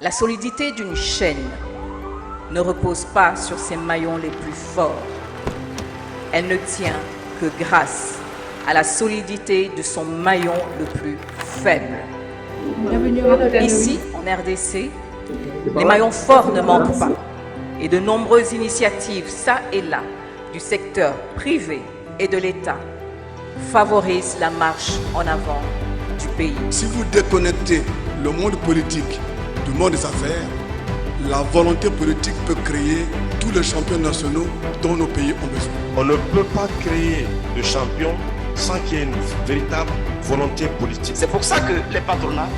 La solidité d'une chaîne ne repose pas sur ses maillons les plus forts. Elle ne tient que grâce à la solidité de son maillon le plus faible. Ici, en RDC, les maillons forts ne manquent pas. Et de nombreuses initiatives, ça et là, du secteur privé et de l'État, favorisent la marche en avant du pays. Si vous déconnectez le monde politique du monde des affaires, la volonté politique peut créer tous les champions nationaux dont nos pays ont besoin. On ne peut pas créer de champions sans qu'il y ait une véritable volonté politique. C'est pour ça que les patronats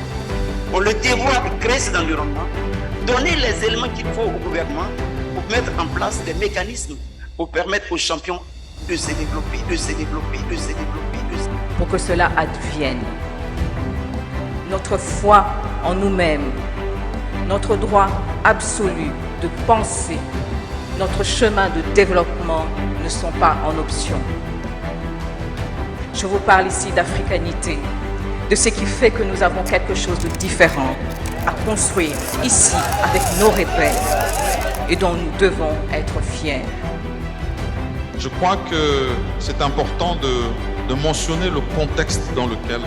ont le devoir de créer cet environnement, donner les éléments qu'il faut au gouvernement pour mettre en place des mécanismes pour permettre aux champions de se développer, de se développer, de se développer. Pour que cela advienne, notre foi en nous-mêmes, notre droit absolu de penser, notre chemin de développement ne sont pas en option. Je vous parle ici d'africanité, de ce qui fait que nous avons quelque chose de différent à construire ici avec nos repères et dont nous devons être fiers. Je crois que c'est important de mentionner le contexte dans lequel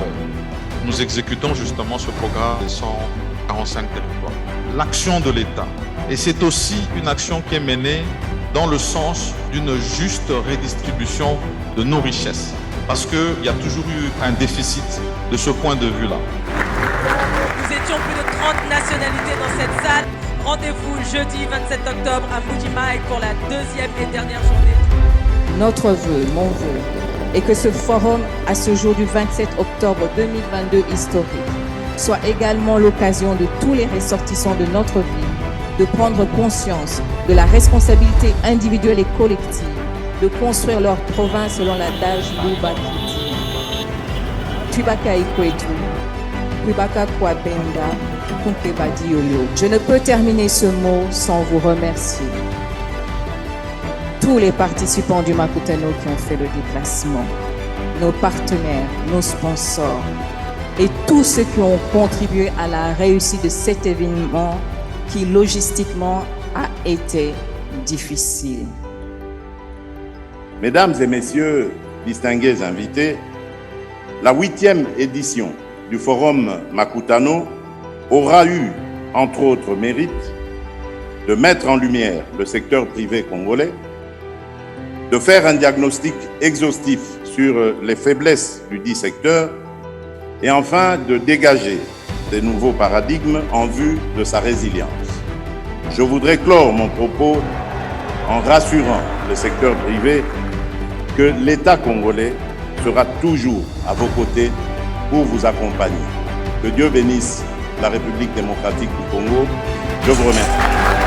nous exécutons justement ce programme des 145 territoires. L'action de l'État. Et c'est aussi une action qui est menée dans le sens d'une juste redistribution de nos richesses. Parce qu'il y a toujours eu un déficit de ce point de vue-là. Nous étions plus de 30 nationalités dans cette salle. Rendez-vous jeudi 27 octobre à Mujimai pour la deuxième et dernière journée. Notre vœu, mon vœu, est que ce forum, à ce jour du 27 octobre 2022 historique, soit également l'occasion de tous les ressortissants de notre ville de prendre conscience de la responsabilité individuelle et collective de construire leur province selon l'adage Luba qui dit Tubaka ikwetu, Tubaka kwabenda, kumpeba diolo. Je ne peux terminer ce mot sans vous remercier. Tous les participants du Makutano qui ont fait le déplacement, nos partenaires, nos sponsors et tous ceux qui ont contribué à la réussite de cet événement qui logistiquement a été difficile. Mesdames et messieurs, distingués invités, la 8e édition du Forum Makutano aura eu, entre autres mérites, de mettre en lumière le secteur privé congolais, de faire un diagnostic exhaustif sur les faiblesses du dit secteur et enfin de dégager des nouveaux paradigmes en vue de sa résilience. Je voudrais clore mon propos en rassurant le secteur privé que l'État congolais sera toujours à vos côtés pour vous accompagner. Que Dieu bénisse la République démocratique du Congo. Je vous remercie.